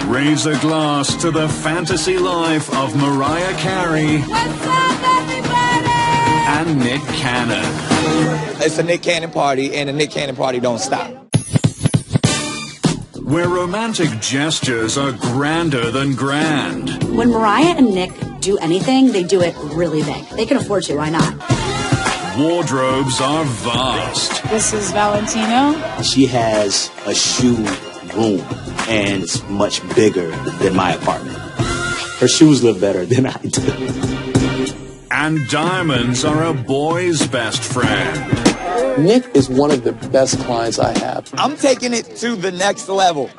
raise a glass to the fantasy life of Mariah Carey. What's up, everybody? And Nick Cannon. It's a Nick Cannon party, and the Nick Cannon party don't stop. Where romantic gestures are grander than grand. When Mariah and Nick do anything, they do it really big. They can afford to, why not? Wardrobes are vast. This is Valentino. She has a shoe room, and it's much bigger than my apartment. Her shoes look better than I do. And diamonds are a boy's best friend. Nick is one of the best clients I have. I'm taking it to the next level.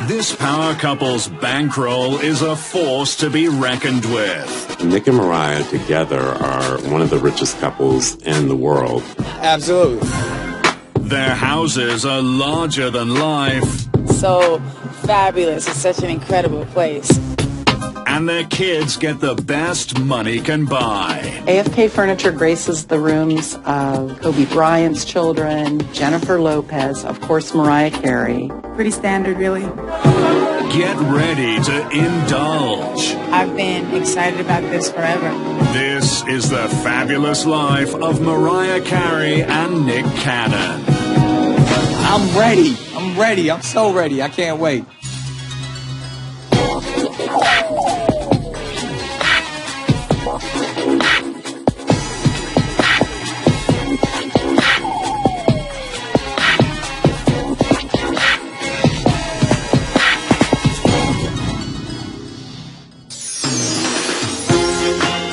This power couple's bankroll is a force to be reckoned with. Nick and Mariah together are one of the richest couples in the world. Absolutely. Their houses are larger than life. So fabulous. It's such an incredible place. And their kids get the best money can buy. AFK Furniture graces the rooms of Kobe Bryant's children, Jennifer Lopez, of course, Mariah Carey. Pretty standard, really. Get ready to indulge. I've been excited about this forever. This is the fabulous life of Mariah Carey and Nick Cannon. I'm ready. I'm ready. I'm so ready. I can't wait.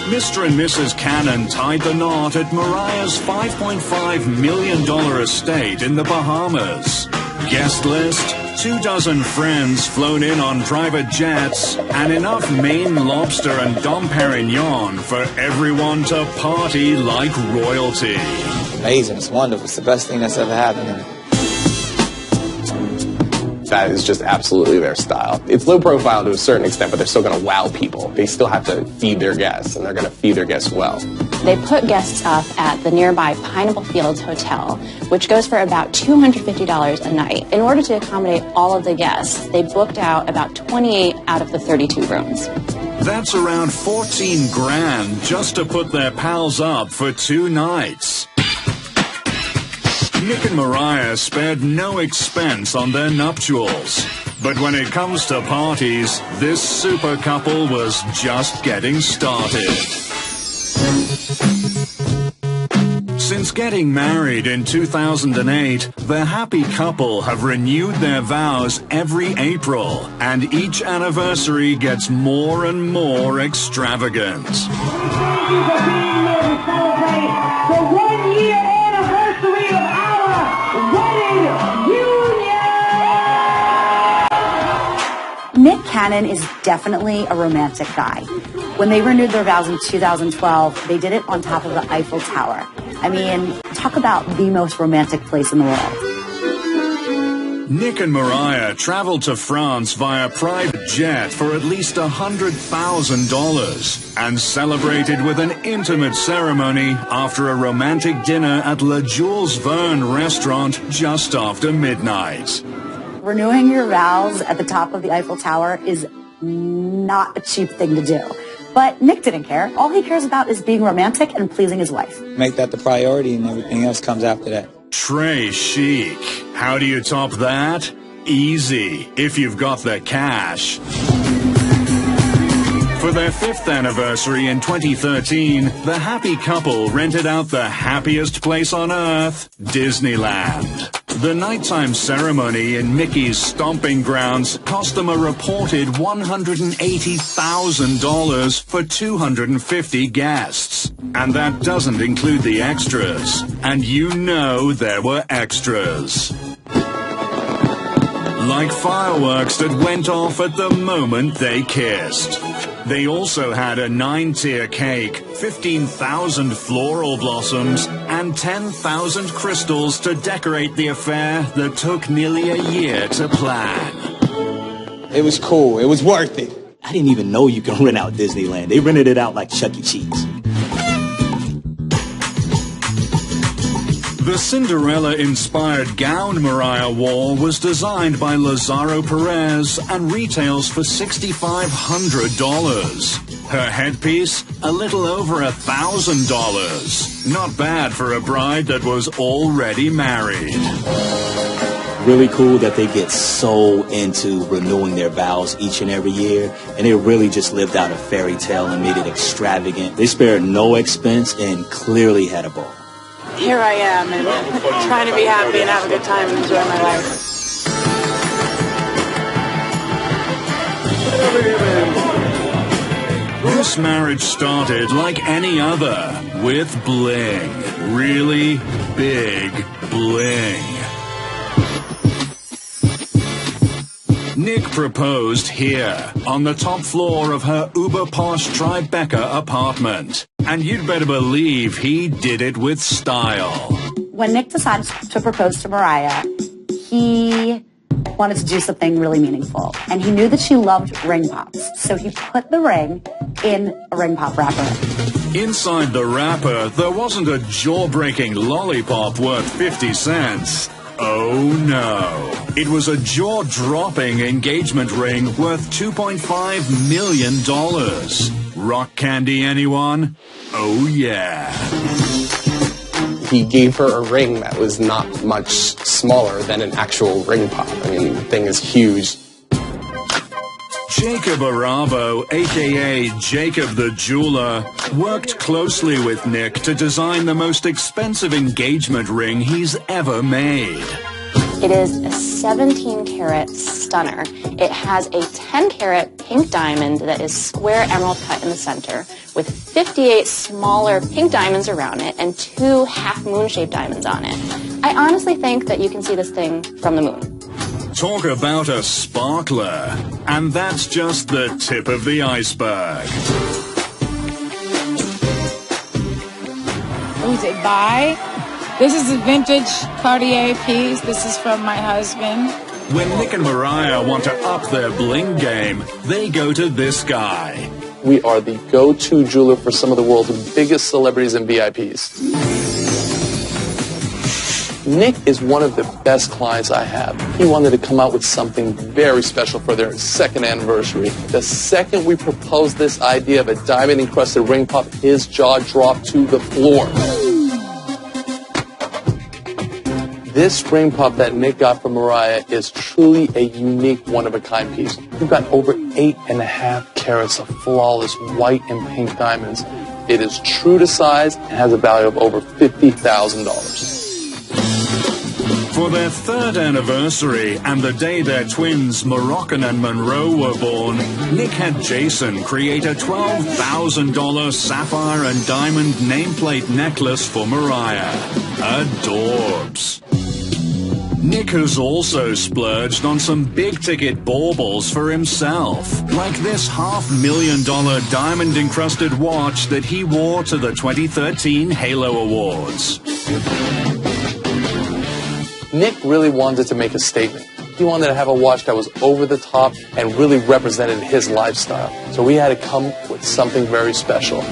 Mr. and Mrs. Cannon tied the knot at Mariah's $5.5 million estate in the Bahamas. Guest list, 24 friends flown in on private jets, and enough Maine lobster and Dom Perignon for everyone to party like royalty. Amazing. It's wonderful. It's the best thing that's ever happened. That is just absolutely their style. It's low profile to a certain extent, but they're still going to wow people. They still have to feed their guests, and they're going to feed their guests well. They put guests up at the nearby Pineapple Fields Hotel, which goes for about $250 a night. In order to accommodate all of the guests, they booked out about 28 out of the 32 rooms. That's around 14 grand just to put their pals up for 2 nights. Nick and Mariah spared no expense on their nuptials. But when it comes to parties, this super couple was just getting started. Since getting married in 2008, the happy couple have renewed their vows every April, and each anniversary gets more and more extravagant. Thank you for being there to celebrate the 1-year anniversary of our wedding union! Nick Cannon is definitely a romantic guy. When they renewed their vows in 2012, they did it on top of the Eiffel Tower. I mean, talk about the most romantic place in the world. Nick and Mariah traveled to France via private jet for at least $100,000 and celebrated with an intimate ceremony after a romantic dinner at Le Jules Verne restaurant just after midnight. Renewing your vows at the top of the Eiffel Tower is not a cheap thing to do. But Nick didn't care. All he cares about is being romantic and pleasing his wife. Make that the priority, and everything else comes after that. Très chic. How do you top that? Easy, if you've got the cash. For their 5th anniversary in 2013, the happy couple rented out the happiest place on earth, Disneyland. The nighttime ceremony in Mickey's stomping grounds cost them a reported $180,000 for 250 guests. And that doesn't include the extras. And you know there were extras. Like fireworks that went off at the moment they kissed. They also had a 9-tier cake, 15,000 floral blossoms, and 10,000 crystals to decorate the affair that took nearly a year to plan. It was cool. It was worth it. I didn't even know you can rent out Disneyland. They rented it out like Chuck E. Cheese. The Cinderella-inspired gown Mariah wore was designed by Lazaro Perez and retails for $6,500. Her headpiece, a little over $1,000. Not bad for a bride that was already married. Really cool that they get so into renewing their vows each and every year, and they really just lived out a fairy tale and made it extravagant. They spared no expense and clearly had a ball. Here I am, and trying to be happy and have a good time and enjoy my life. This marriage started like any other, with bling. Really big bling. Nick proposed here, on the top floor of her uber-posh Tribeca apartment. And you'd better believe he did it with style. When Nick decided to propose to Mariah, he wanted to do something really meaningful. And he knew that she loved ring pops. So he put the ring in a ring pop wrapper. Inside the wrapper, there wasn't a jaw-breaking lollipop worth 50 cents. Oh no. It was a jaw-dropping engagement ring worth $2.5 million. Rock candy, anyone? Oh yeah. He gave her a ring that was not much smaller than an actual ring pop. I mean, the thing is huge. Jacob Arabo, a.k.a. Jacob the Jeweler, worked closely with Nick to design the most expensive engagement ring he's ever made. It is a 17-carat stunner. It has a 10-carat pink diamond that is square emerald cut in the center, with 58 smaller pink diamonds around it and 2 half-moon-shaped diamonds on it. I honestly think that you can see this thing from the moon. Talk about a sparkler. And that's just the tip of the iceberg. Who's it by? This is a vintage Cartier piece. This is from my husband. When Nick and Mariah want to up their bling game, they go to this guy. We are the go-to jeweler for some of the world's biggest celebrities and VIPs. Nick is one of the best clients I have. He wanted to come out with something very special for their second anniversary. The second we proposed this idea of a diamond-encrusted ring pop, his jaw dropped to the floor. This ring pop that Nick got from Mariah is truly a unique, one-of-a-kind piece. We've got over 8.5 carats of flawless white and pink diamonds. It is true to size and has a value of over $50,000. For their third anniversary and the day their twins Moroccan and Monroe were born, Nick had Jason create a $12,000 sapphire and diamond nameplate necklace for Mariah. Adorbs. Nick has also splurged on some big-ticket baubles for himself, like this $500,000 diamond-encrusted watch that he wore to the 2013 Halo Awards. Nick really wanted to make a statement. He wanted to have a watch that was over the top and really represented his lifestyle. So we had to come with something very special.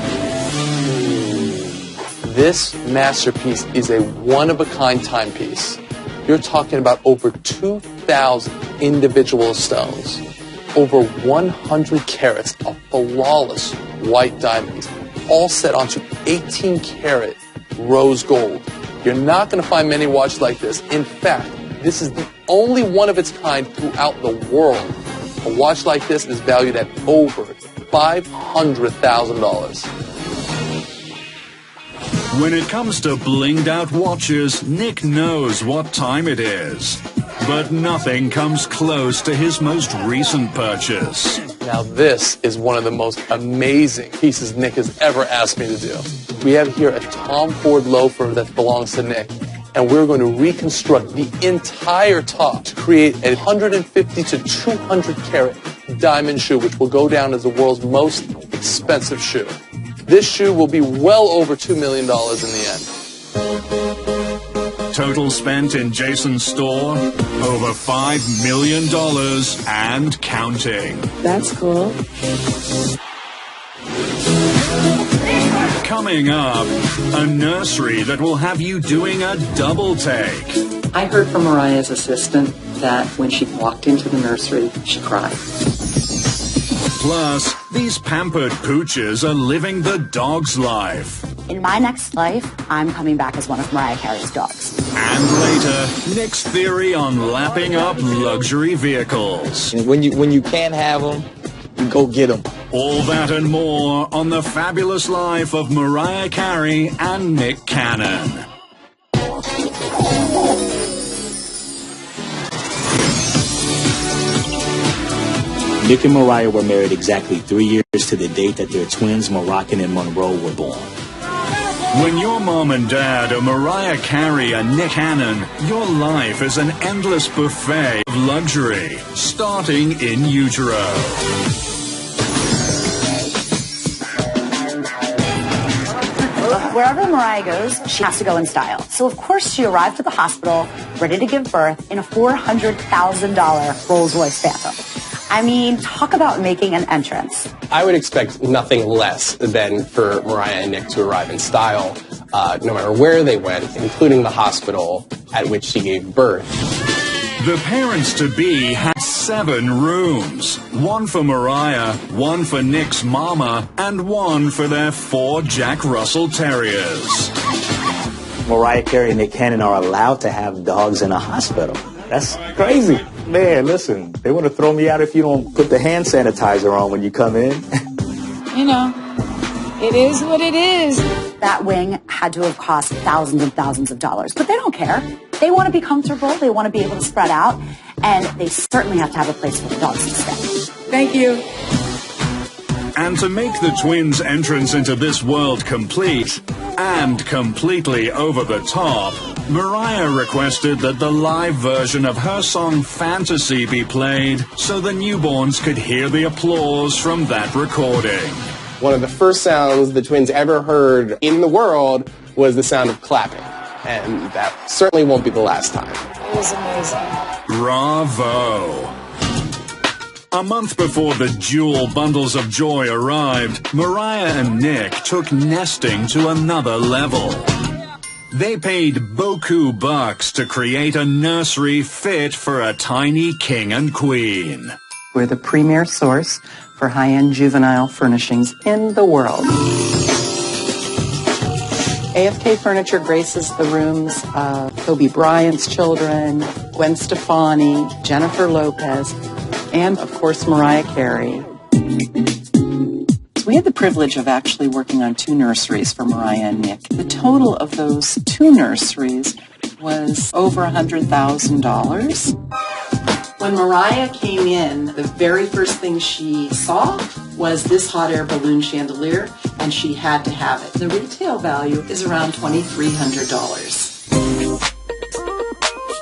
This masterpiece is a one-of-a-kind timepiece. You're talking about over 2,000 individual stones, over 100 carats of flawless white diamonds, all set onto 18-carat rose gold. You're not going to find many watches like this. In fact, this is the only one of its kind throughout the world. A watch like this is valued at over $500,000. When it comes to blinged out watches, Nick knows what time it is. But nothing comes close to his most recent purchase. Now this is one of the most amazing pieces Nick has ever asked me to do. We have here a Tom Ford loafer that belongs to Nick, and we're going to reconstruct the entire top to create a 150 to 200 carat diamond shoe, which will go down as the world's most expensive shoe. This shoe will be well over $2 million in the end. Total spent in Jason's store, over $5 million and counting. That's cool. Coming up, a nursery that will have you doing a double take. I heard from Mariah's assistant that when she walked into the nursery, she cried. Plus, these pampered pooches are living the dog's life. In my next life, I'm coming back as one of Mariah Carey's dogs. And later, Nick's theory on lapping up luxury vehicles. And when you can't have them, you go get them. All that and more on the fabulous life of Mariah Carey and Nick Cannon. Nick and Mariah were married exactly 3 years to the date that their twins, Moroccan and Monroe, were born. When your mom and dad are Mariah Carey and Nick Cannon, your life is an endless buffet of luxury, starting in utero. Wherever Mariah goes, she has to go in style. So, of course, she arrived at the hospital, ready to give birth, in a $400,000 Rolls-Royce Phantom. I mean, talk about making an entrance. I would expect nothing less than for Mariah and Nick to arrive in style, no matter where they went, including the hospital at which she gave birth. The parents-to-be had 7 rooms. One for Mariah, one for Nick's mama, and one for their 4 Jack Russell Terriers. Mariah Carey and Nick Cannon are allowed to have dogs in a hospital. That's crazy. Man, listen, they want to throw me out if you don't put the hand sanitizer on when you come in. You know, it is what it is. That wing had to have cost thousands and thousands of dollars, but they don't care. They want to be comfortable, they want to be able to spread out, and they certainly have to have a place for the dogs to stay. Thank you. And to make the twins' entrance into this world complete, and completely over the top, Mariah requested that the live version of her song Fantasy be played so the newborns could hear the applause from that recording. One of the first sounds the twins ever heard in the world was the sound of clapping. And that certainly won't be the last time. It was amazing. Bravo. A month before the jewel bundles of joy arrived, Mariah and Nick took nesting to another level. They paid beaucoup bucks to create a nursery fit for a tiny king and queen. We're the premier source for high-end juvenile furnishings in the world. AFK Furniture graces the rooms of Kobe Bryant's children, Gwen Stefani, Jennifer Lopez, and, of course, Mariah Carey. We had the privilege of actually working on 2 nurseries for Mariah and Nick. The total of those 2 nurseries was over $100,000. When Mariah came in, the very first thing she saw was this hot air balloon chandelier, and she had to have it. The retail value is around $2,300.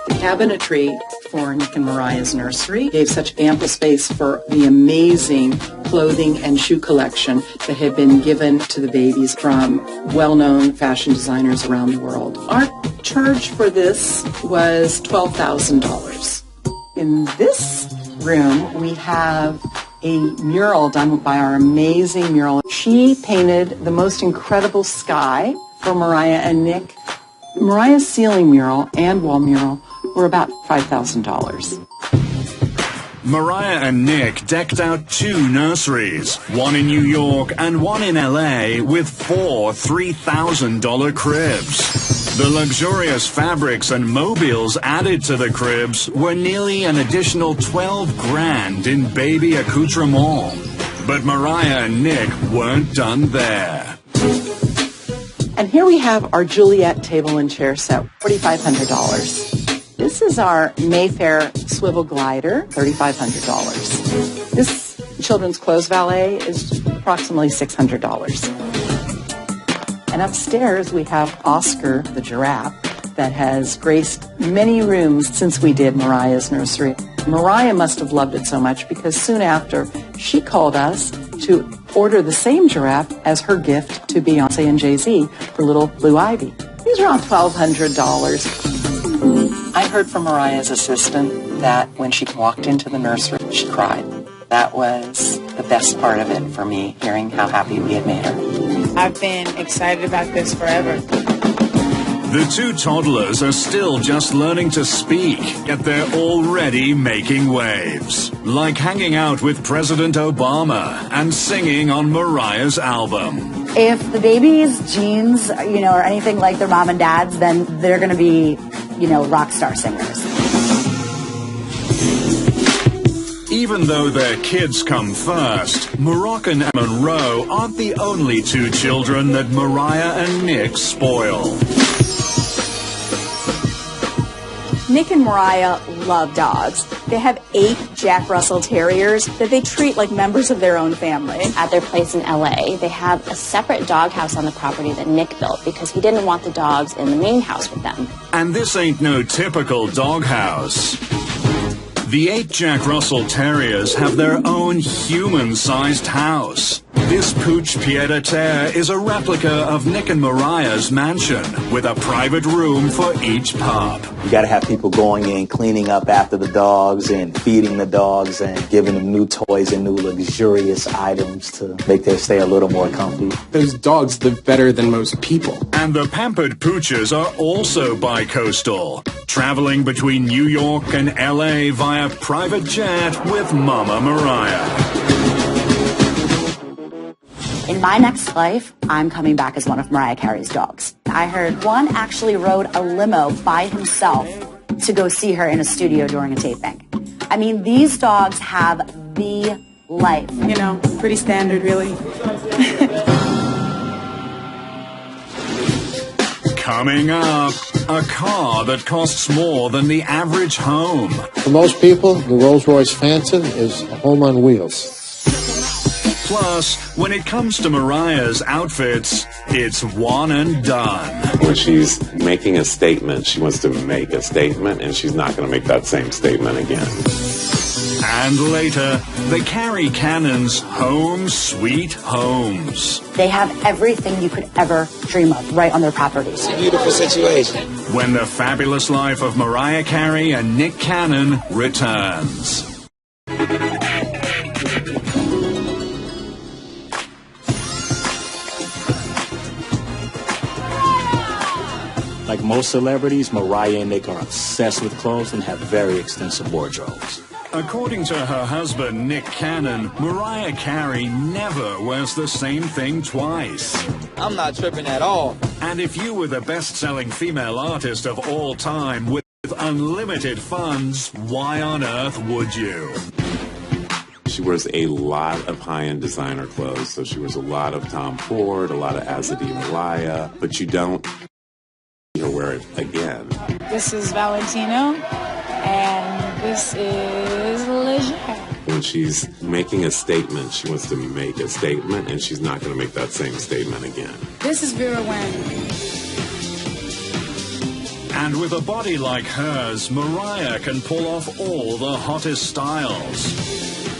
The cabinetry for Nick and Mariah's nursery gave such ample space for the amazing clothing and shoe collection that had been given to the babies from well-known fashion designers around the world. Our charge for this was $12,000. In this room, we have a mural done by our amazing mural. She painted the most incredible sky for Mariah and Nick. Mariah's ceiling mural and wall mural were about $5,000. Mariah and Nick decked out 2 nurseries, one in New York and one in LA, with 4 $3,000 cribs. The luxurious fabrics and mobiles added to the cribs were nearly an additional $12,000 in baby accoutrement. But Mariah and Nick weren't done there. And here we have our Juliet table and chair set, $4,500. This is our Mayfair swivel glider, $3,500. This children's clothes valet is approximately $600. And upstairs we have Oscar the giraffe that has graced many rooms since we did Mariah's nursery. Mariah must have loved it so much because soon after she called us to order the same giraffe as her gift to Beyonce and Jay-Z for little Blue Ivy. These are around $1,200. I heard from Mariah's assistant that when she walked into the nursery, she cried. That was the best part of it for me, hearing how happy we had made her. I've been excited about this forever. The two toddlers are still just learning to speak, yet they're already making waves. Like hanging out with President Obama and singing on Mariah's album. If the baby's genes, are anything like their mom and dad's, then they're going to be, rock star singers. Even though their kids come first, Moroccan and Monroe aren't the only two children that Mariah and Nick spoil. Nick and Mariah love dogs. They have 8 Jack Russell Terriers that they treat like members of their own family. At their place in LA, they have a separate doghouse on the property that Nick built because he didn't want the dogs in the main house with them. And this ain't no typical doghouse. The 8 Jack Russell Terriers have their own human-sized house. This pooch pied-à-terre is a replica of Nick and Mariah's mansion, with a private room for each pup. You got to have people going in, cleaning up after the dogs and feeding the dogs and giving them new toys and new luxurious items to make their stay a little more comfy. Those dogs live better than most people. And the Pampered pooches are also bi-coastal, traveling between New York and LA via private jet with Mama Mariah. In my next life, I'm coming back as one of Mariah Carey's dogs. I heard one actually rode a limo by himself to go see her in a studio during a taping. I mean, these dogs have the life. Pretty standard, really. Coming up, a car that costs more than the average home. For most people, the Rolls-Royce Phantom is a home on wheels. Plus, when it comes to Mariah's outfits, it's one and done. When she's making a statement, she wants to make a statement, and she's not going to make that same statement again. And later, the Carey Cannons' Home Sweet Homes. They have everything you could ever dream of right on their properties. It's a beautiful situation. When the fabulous life of Mariah Carey and Nick Cannon returns. Like most celebrities, Mariah and Nick are obsessed with clothes and have very extensive wardrobes. According to her husband, Nick Cannon, Mariah Carey never wears the same thing twice. I'm not tripping at all. And if you were the best-selling female artist of all time with unlimited funds, why on earth would you? She wears a lot of high-end designer clothes, so she wears a lot of Tom Ford, a lot of Azadine Malaya, but you don't see her wear it again. This is Valentino, and this is Leger. When she's making a statement, she wants to make a statement, and she's not going to make that same statement again. This is Vera Wang. And with a body like hers, Mariah can pull off all the hottest styles.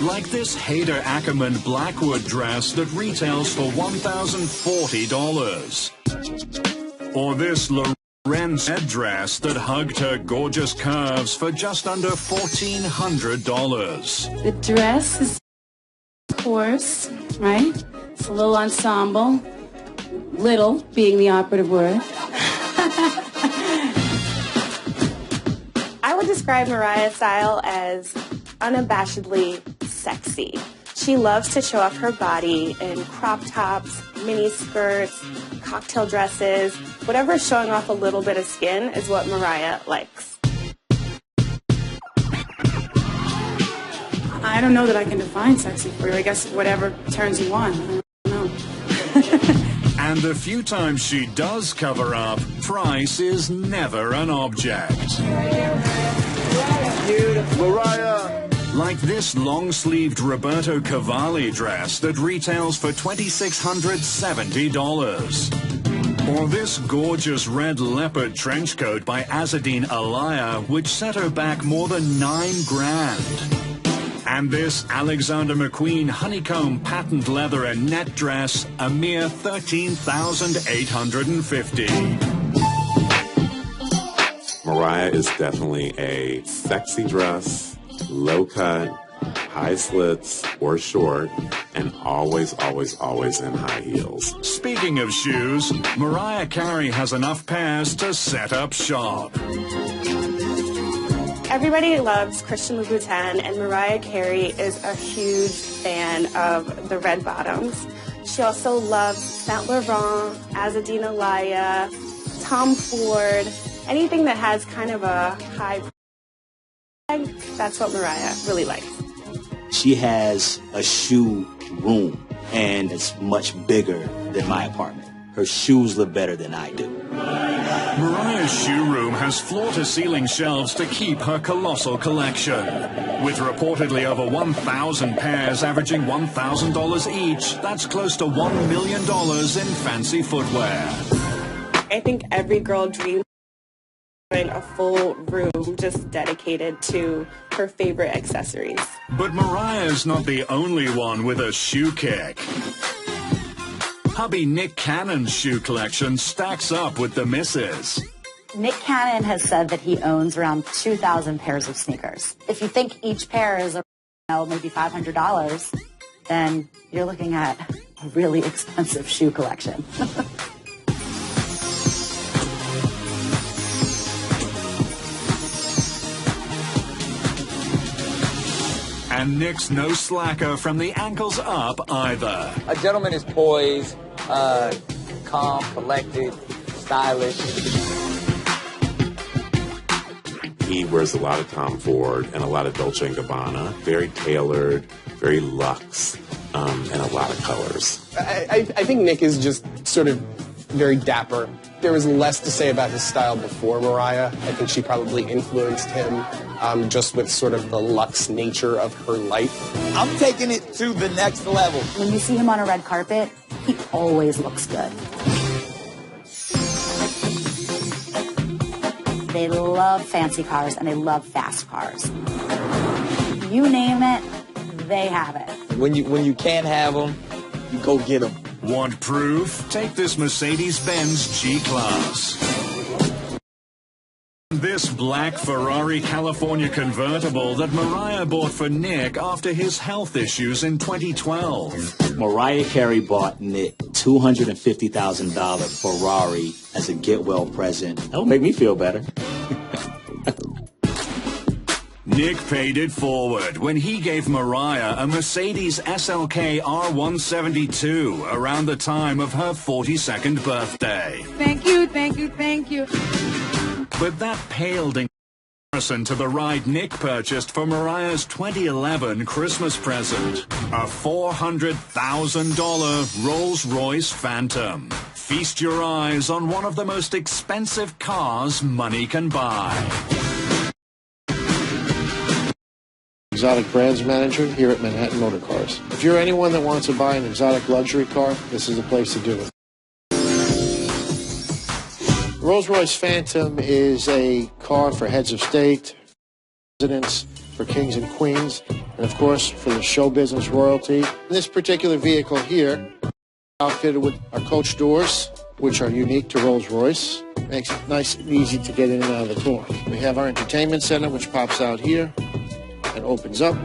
Like this Hader Ackerman Blackwood dress that retails for $1,040. Or this Lorenz dress that hugged her gorgeous curves for just under $1,400. The dress is coarse, right? It's a little ensemble. Little being the operative word. I would describe Mariah's style as unabashedly sexy. She loves to show off her body in crop tops, mini skirts, cocktail dresses. Whatever is showing off a little bit of skin is what Mariah likes. I don't know that I can define sexy for you. I guess whatever turns you on. I don't know. And the few times she does cover up, price is never an object. Mariah! Like this long-sleeved Roberto Cavalli dress that retails for $2,670. Or this gorgeous red leopard trench coat by Azadine Alaya, which set her back more than $9,000. And this Alexander McQueen honeycomb patent leather and net dress, a mere $13,850. Mariah is definitely a sexy dress, low cut, high slits or short, and always, always, always in high heels. Speaking of shoes, Mariah Carey has enough pairs to set up shop. Everybody loves Christian Louboutin, and Mariah Carey is a huge fan of the red bottoms. She also loves Saint Laurent, Azadine Alaya, Tom Ford, anything that has kind of a high tag. That's what Mariah really likes. She has a shoe room, and it's much bigger than my apartment. Her shoes look better than I do. Mariah's shoe room has floor-to-ceiling shelves to keep her colossal collection. With reportedly over 1,000 pairs averaging $1,000 each, that's close to $1 million in fancy footwear. I think every girl dreams of having a full room just dedicated to her favorite accessories. But Mariah's not the only one with a shoe kick. Hubby Nick Cannon's shoe collection stacks up with the misses. Nick Cannon has said that he owns around 2,000 pairs of sneakers. If you think each pair is maybe $500, then you're looking at a really expensive shoe collection. And Nick's no slacker from the ankles up either. A gentleman is poised, calm, collected, stylish. He wears a lot of Tom Ford and a lot of Dolce & Gabbana. Very tailored, very luxe, and a lot of colors. I think Nick is just sort of very dapper. There was less to say about his style before Mariah. I think she probably influenced him just with sort of the luxe nature of her life. I'm taking it to the next level. When you see him on a red carpet, he always looks good. They love fancy cars and they love fast cars. You name it, they have it. When you can't have them, you go get them. Want proof? Take this Mercedes-Benz G-Class. This black Ferrari California convertible that Mariah bought for Nick after his health issues in 2012. Mariah Carey bought Nick $250,000 Ferrari as a get-well present. That'll make me feel better. Nick paid it forward when he gave Mariah a Mercedes SLK R172 around the time of her 42nd birthday. Thank you, thank you, thank you. But that paled in comparison to the ride Nick purchased for Mariah's 2011 Christmas present, a $400,000 Rolls-Royce Phantom. Feast your eyes on one of the most expensive cars money can buy. Exotic brands manager here at Manhattan Motor Cars. If you're anyone that wants to buy an exotic luxury car, this is the place to do it. The Rolls-Royce Phantom is a car for heads of state, presidents, for kings and queens, and of course for the show business royalty. This particular vehicle here, outfitted with our coach doors, which are unique to Rolls-Royce. Makes it nice and easy to get in and out of the door. We have our entertainment center, which pops out here and opens up.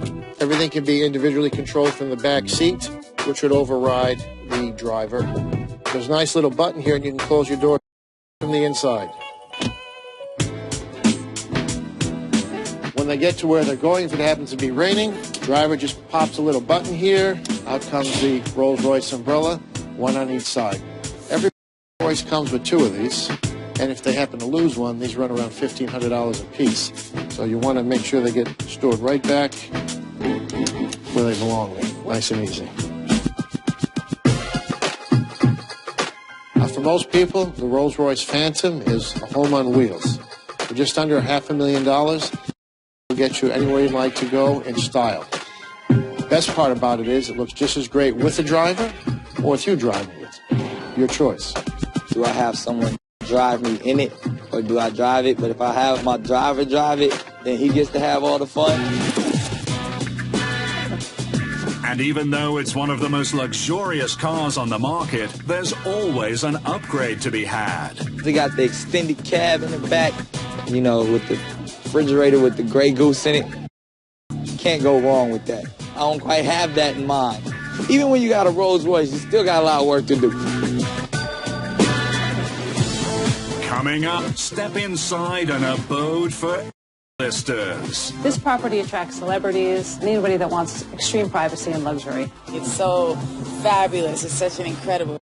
Everything can be individually controlled from the back seat, which would override the driver. There's a nice little button here, and you can close your door from the inside. When they get to where they're going, if it happens to be raining, the driver just pops a little button here. Out comes the Rolls-Royce umbrella, one on each side. Every Rolls-Royce comes with two of these. And if they happen to lose one, these run around $1,500 a piece. So you want to make sure they get stored right back where they belong, nice and easy. Now, for most people, the Rolls-Royce Phantom is a home on wheels. For just under $500,000, it'll get you anywhere you'd like to go in style. The best part about it is it looks just as great with the driver or with you driving it. Your choice. Do I have someone drive me in it, or do I drive it? But if I have my driver drive it, then he gets to have all the fun. And even though it's one of the most luxurious cars on the market, there's always an upgrade to be had. They got the extended cab in the back, you know, with the refrigerator with the Grey Goose in it. can't go wrong with that. I don't quite have that in mind. Even when you got a Rolls Royce, you still got a lot of work to do. Coming up, step inside an abode for listers. This property attracts celebrities and anybody that wants extreme privacy and luxury. It's so fabulous. It's such an incredible.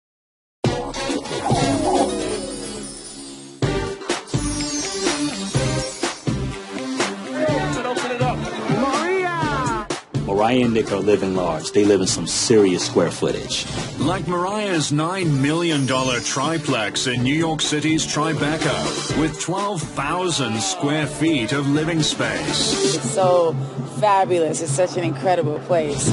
Mariah and Nick are living large. They live in some serious square footage. Like Mariah's $9 million triplex in New York City's Tribeca, with 12,000 square feet of living space. It's so fabulous. It's such an incredible place.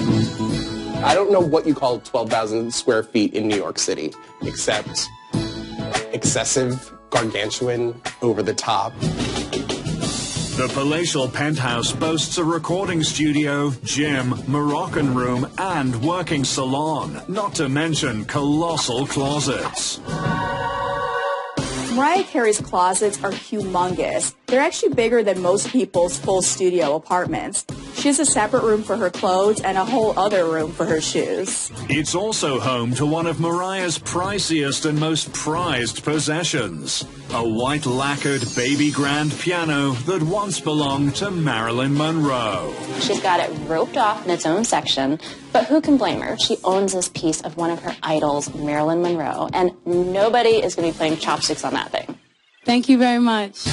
I don't know what you call 12,000 square feet in New York City, except excessive, gargantuan, over the top. The palatial penthouse boasts a recording studio, gym, Moroccan room, and working salon, not to mention colossal closets. Mariah Carey's closets are humongous. They're actually bigger than most people's full studio apartments. She has a separate room for her clothes and a whole other room for her shoes. It's also home to one of Mariah's priciest and most prized possessions, a white lacquered baby grand piano that once belonged to Marilyn Monroe. She's got it roped off in its own section, but who can blame her? She owns this piece of one of her idols, Marilyn Monroe, and nobody is going to be playing chopsticks on that thing. Thank you very much.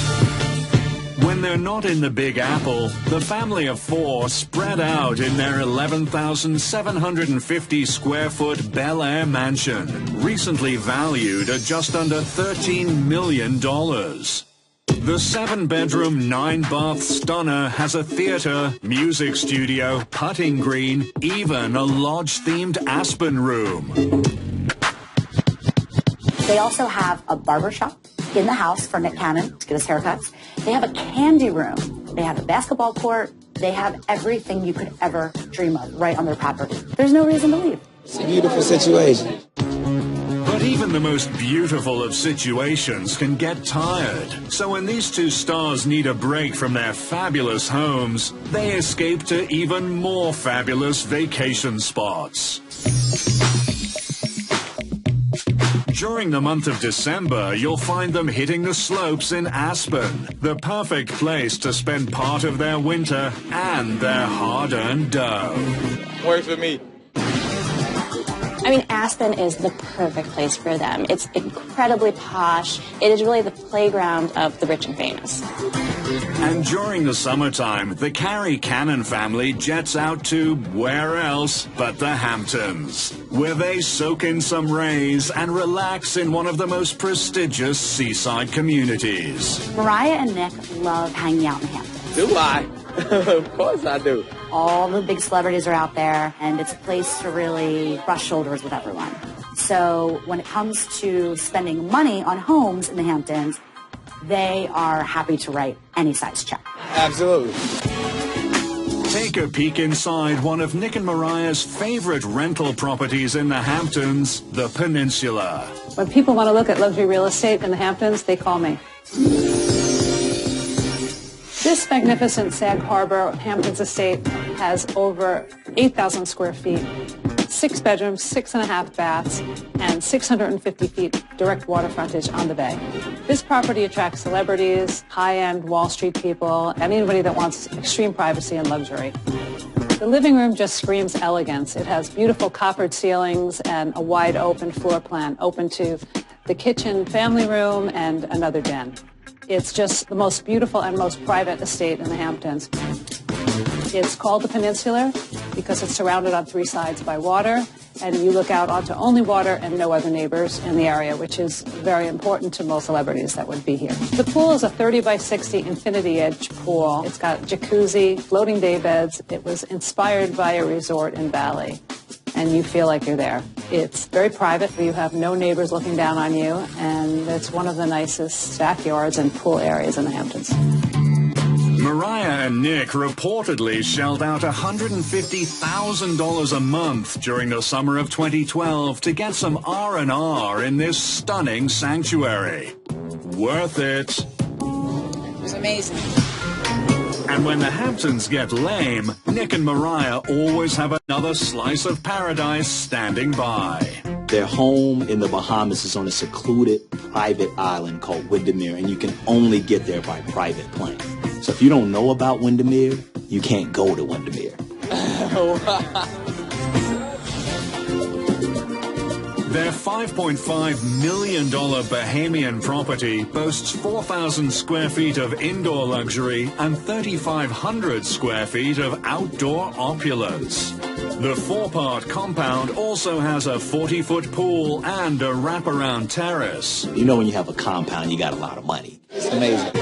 When they're not in the Big Apple, the family of four spread out in their 11,750 square foot Bel Air mansion, recently valued at just under $13 million. The 7-bedroom, 9-bath stunner has a theater, music studio, putting green, even a lodge-themed Aspen room. They also have a barbershop in the house for Nick Cannon to get his haircuts. They have a candy room. They have a basketball court. They have everything you could ever dream of right on their property. There's no reason to leave. It's a beautiful situation. But even the most beautiful of situations can get tired. So when these two stars need a break from their fabulous homes, they escape to even more fabulous vacation spots. During the month of December, you'll find them hitting the slopes in Aspen, the perfect place to spend part of their winter and their hard-earned dough. Works for me. I mean, Aspen is the perfect place for them. It's incredibly posh. It is really the playground of the rich and famous. And during the summertime, the Carey Cannon family jets out to where else but the Hamptons, where they soak in some rays and relax in one of the most prestigious seaside communities. Mariah and Nick love hanging out in the Hamptons. Do I? Of course I do. All the big celebrities are out there, and it's a place to really brush shoulders with everyone. So when it comes to spending money on homes in the Hamptons, they are happy to write any size check. Absolutely. Take a peek inside one of Nick and Mariah's favorite rental properties in the Hamptons, the Peninsula. When people want to look at luxury real estate in the Hamptons, they call me. This magnificent Sag Harbor Hamptons estate has over 8,000 square feet, 6 bedrooms, 6.5 baths, and 650 feet direct water frontage on the bay. This property attracts celebrities, high-end Wall Street people, and anybody that wants extreme privacy and luxury. The living room just screams elegance. It has beautiful coppered ceilings and a wide open floor plan open to the kitchen, family room, and another den. It's just the most beautiful and most private estate in the Hamptons. It's called the Peninsula because it's surrounded on 3 sides by water, and you look out onto only water and no other neighbors in the area, which is very important to most celebrities that would be here. The pool is a 30 by 60 infinity edge pool. It's got jacuzzi, floating day beds. It was inspired by a resort in Bali, and you feel like you're there. It's very private. You have no neighbors looking down on you, and it's one of the nicest backyards and pool areas in the Hamptons. Mariah and Nick reportedly shelled out $150,000 a month during the summer of 2012 to get some R&R in this stunning sanctuary. Worth it. It was amazing. And when the Hamptons get lame, Nick and Mariah always have another slice of paradise standing by. Their home in the Bahamas is on a secluded private island called Windermere, and you can only get there by private plane. So if you don't know about Windermere, you can't go to Windermere. Their $5.5 million Bahamian property boasts 4,000 square feet of indoor luxury and 3,500 square feet of outdoor opulence. The 4-part compound also has a 40-foot pool and a wraparound terrace. You know when you have a compound, you got a lot of money. It's amazing.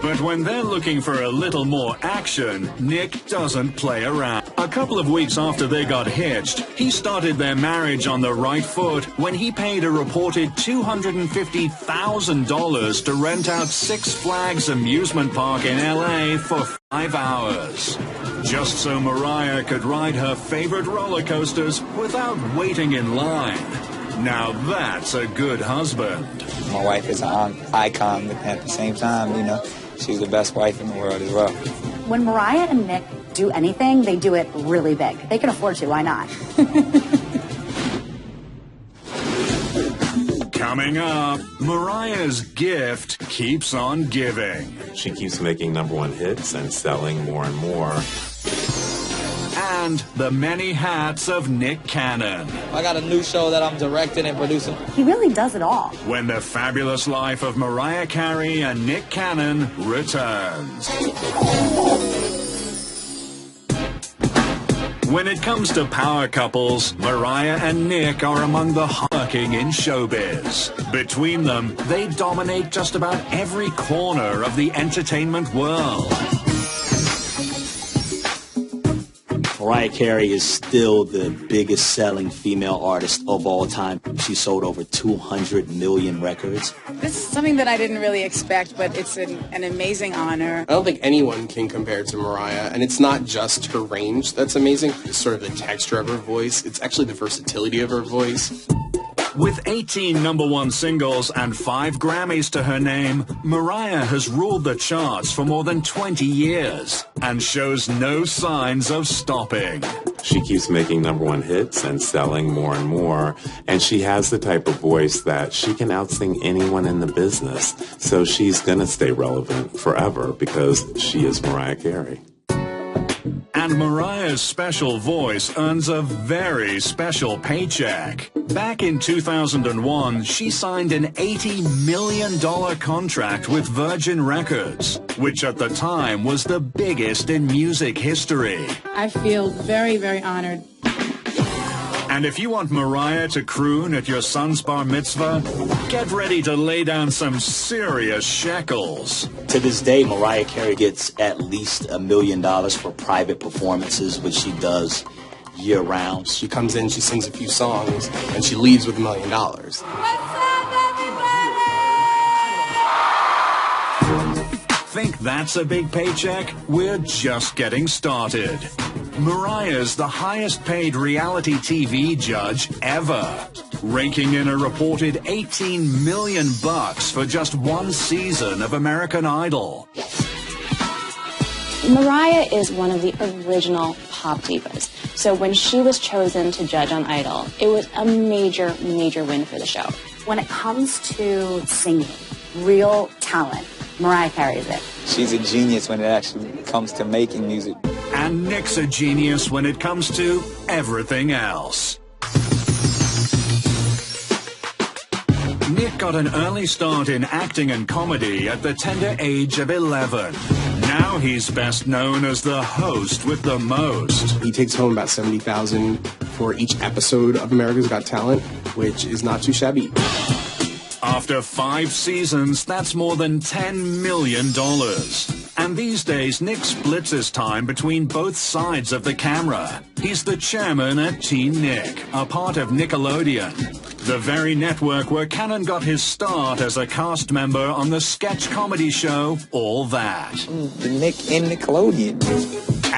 But when they're looking for a little more action, Nick doesn't play around. A couple of weeks after they got hitched, he started their marriage on the right foot when he paid a reported $250,000 to rent out Six Flags amusement park in LA for 5 hours. Just so Mariah could ride her favorite roller coasters without waiting in line. Now that's a good husband. My wife is an icon, but at the same time, you know, she's the best wife in the world as well. When Mariah and Nick do anything, they do it really big. They can afford to, why not? Coming up, Mariah's gift keeps on giving. She keeps making #1 hits and selling more and more. And the many hats of Nick Cannon. I got a new show that I'm directing and producing. He really does it all. When the fabulous life of Mariah Carey and Nick Cannon returns. When it comes to power couples, Mariah and Nick are among the working in showbiz. Between them, they dominate just about every corner of the entertainment world. Mariah Carey is still the biggest selling female artist of all time. She sold over 200 million records. This is something that I didn't really expect, but it's an amazing honor. I don't think anyone can compare to Mariah, and it's not just her range that's amazing. It's sort of the texture of her voice. It's actually the versatility of her voice. With 18 #1 singles and 5 Grammys to her name, Mariah has ruled the charts for more than 20 years and shows no signs of stopping. She keeps making #1 hits and selling more and more, and she has the type of voice that she can outsing anyone in the business. So she's gonna stay relevant forever because she is Mariah Carey. And Mariah's special voice earns a very special paycheck. Back in 2001, she signed an $80 million contract with Virgin Records, which at the time was the biggest in music history. I feel very, very honored. And if you want Mariah to croon at your son's bar mitzvah, get ready to lay down some serious shekels. To this day, Mariah Carey gets at least $1 million for private performances, which she does year-round. She comes in, she sings a few songs, and she leaves with $1 million. Think that's a big paycheck? We're just getting started. Mariah's the highest paid reality TV judge ever, raking in a reported $18 million for just one season of American Idol. Mariah is one of the original pop divas. So when she was chosen to judge on Idol, it was a major, major win for the show. When it comes to singing, real talent, Mariah Carey is it. She's a genius when it actually comes to making music. And Nick's a genius when it comes to everything else. Nick got an early start in acting and comedy at the tender age of 11. Now he's best known as the host with the most. He takes home about $70,000 for each episode of America's Got Talent, which is not too shabby. After 5 seasons, that's more than $10 million. And these days, Nick splits his time between both sides of the camera. He's the chairman at Teen Nick, a part of Nickelodeon, the very network where Cannon got his start as a cast member on the sketch comedy show All That. The Nick in Nickelodeon.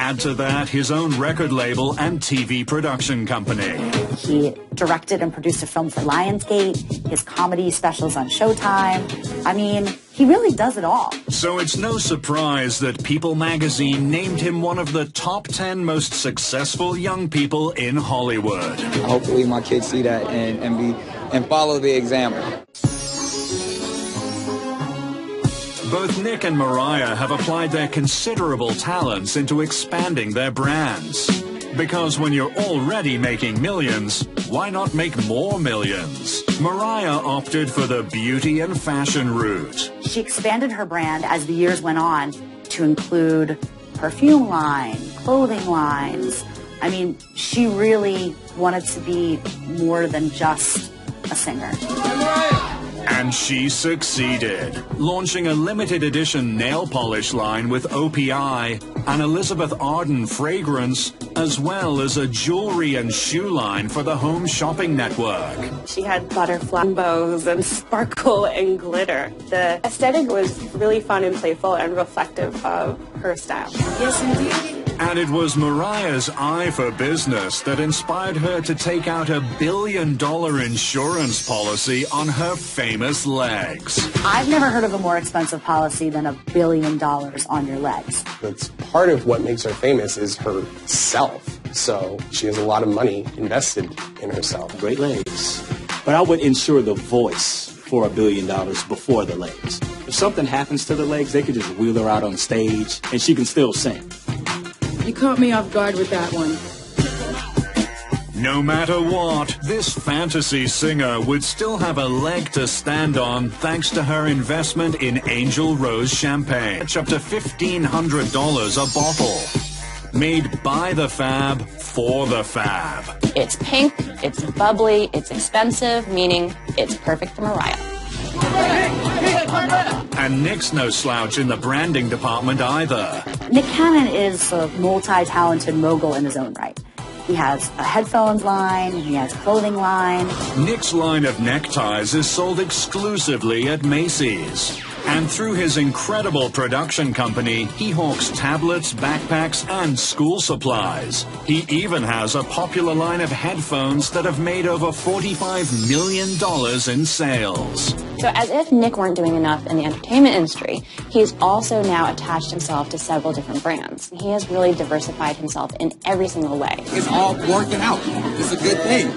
Add to that his own record label and TV production company. He directed and produced a film for Lionsgate, his comedy specials on Showtime. I mean, he really does it all. So it's no surprise that People magazine named him one of the top 10 most successful young people in Hollywood. Hopefully my kids see that and follow the example. Both Nick and Mariah have applied their considerable talents into expanding their brands. Because when you're already making millions, why not make more millions? Mariah opted for the beauty and fashion route. She expanded her brand as the years went on to include perfume line, clothing lines. I mean, she really wanted to be more than just a singer. And she succeeded, launching a limited edition nail polish line with OPI, an Elizabeth Arden fragrance, as well as a jewelry and shoe line for the Home Shopping Network. She had butterfly bows and sparkle and glitter. The aesthetic was really fun and playful and reflective of her style. Yes, indeed. And it was Mariah's eye for business that inspired her to take out a $1 billion insurance policy on her famous legs. I've never heard of a more expensive policy than $1 billion on your legs. That's part of what makes her famous is herself. So she has a lot of money invested in herself. Great legs. But I would insure the voice for $1 billion before the legs. If something happens to the legs, they could just wheel her out on stage and she can still sing. You caught me off guard with that one. No matter what, this fantasy singer would still have a leg to stand on thanks to her investment in Angel Rose champagne. It's up to $1,500 a bottle. Made by the fab, for the fab. It's pink, it's bubbly, it's expensive, meaning it's perfect for Mariah. And Nick's no slouch in the branding department either. Nick Cannon is a multi-talented mogul in his own right. He has a headphones line, he has a clothing line. Nick's line of neckties is sold exclusively at Macy's. And through his incredible production company, he hawks tablets, backpacks, and school supplies. He even has a popular line of headphones that have made over $45 million in sales. So as if Nick weren't doing enough in the entertainment industry, he's also now attached himself to several different brands. He has really diversified himself in every single way. It's all working out. It's a good thing.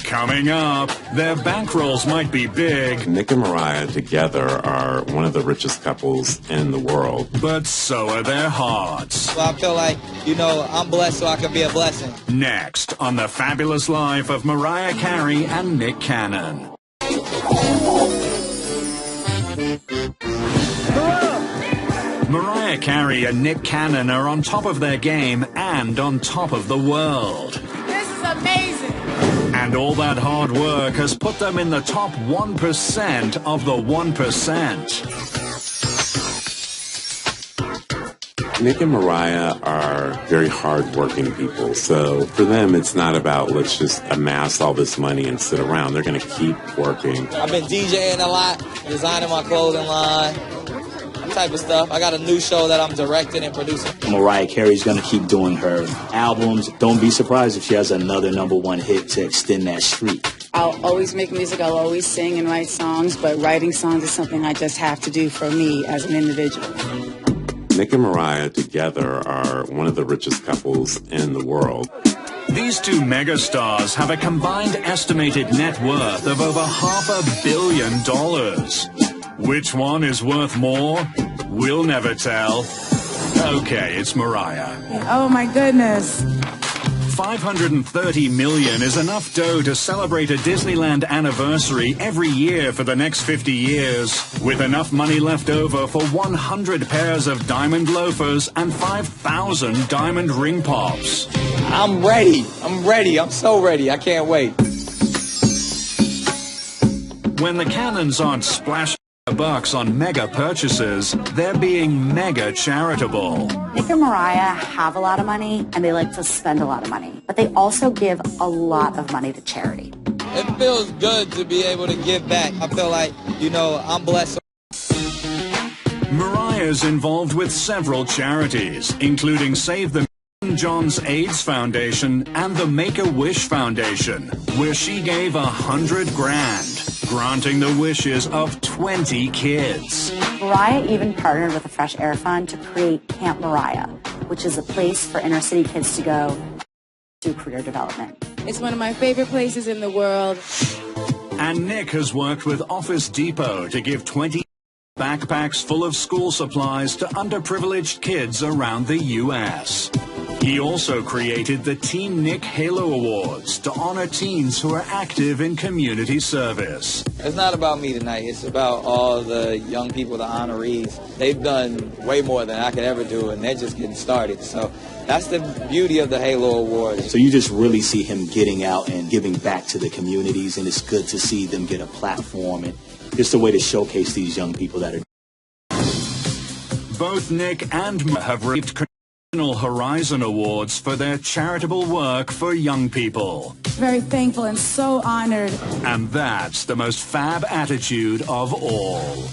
Coming up, their bankrolls might be big. Nick and Mariah together are one of the richest couples in the world. But so are their hearts. Well, I feel like, I'm blessed so I can be a blessing. Next on The Fabulous Life of Mariah Carey and Nick Cannon. Mariah Carey and Nick Cannon are on top of their game and on top of the world. This is amazing. And all that hard work has put them in the top 1% of the 1%. Nick and Mariah are very hardworking people. So for them, it's not about let's just amass all this money and sit around. They're going to keep working. I've been DJing a lot, designing my clothing line, that type of stuff. I got a new show that I'm directing and producing. Mariah Carey's going to keep doing her albums. Don't be surprised if she has another #1 hit to extend that streak. I'll always make music. I'll always sing and write songs, but writing songs is something I just have to do for me as an individual. Nick and Mariah together are one of the richest couples in the world. These two megastars have a combined estimated net worth of over $500 million. Which one is worth more? We'll never tell. Okay, it's Mariah. Oh my goodness. $530 million is enough dough to celebrate a Disneyland anniversary every year for the next 50 years, with enough money left over for 100 pairs of diamond loafers and 5,000 diamond ring pops. I'm ready. I'm so ready. I can't wait. When the Cannons aren't splashing bucks on mega purchases, they're being mega charitable. Nick and Mariah have a lot of money, and they like to spend a lot of money, but they also give a lot of money to charity. It feels good to be able to give back. I feel like, I'm blessed. Mariah Mariah's involved with several charities, including Save the John's AIDS Foundation and the Make-A-Wish Foundation, where she gave $100,000, granting the wishes of 20 kids. Mariah even partnered with the Fresh Air Fund to create Camp Mariah, which is a place for inner city kids to go do career development. It's one of my favorite places in the world. And Nick has worked with Office Depot to give 20 backpacks full of school supplies to underprivileged kids around the U.S. He also created the Teen Nick Halo Awards to honor teens who are active in community service. It's not about me tonight. It's about all the young people, the honorees. They've done way more than I could ever do, and they're just getting started. So that's the beauty of the Halo Awards. So you just really see him getting out and giving back to the communities, and it's good to see them get a platform, and just a way to showcase these young people that are... Both Nick and Ma have received Horizon Awards for their charitable work for young people. Very thankful and so honored. And that's the most fab attitude of all.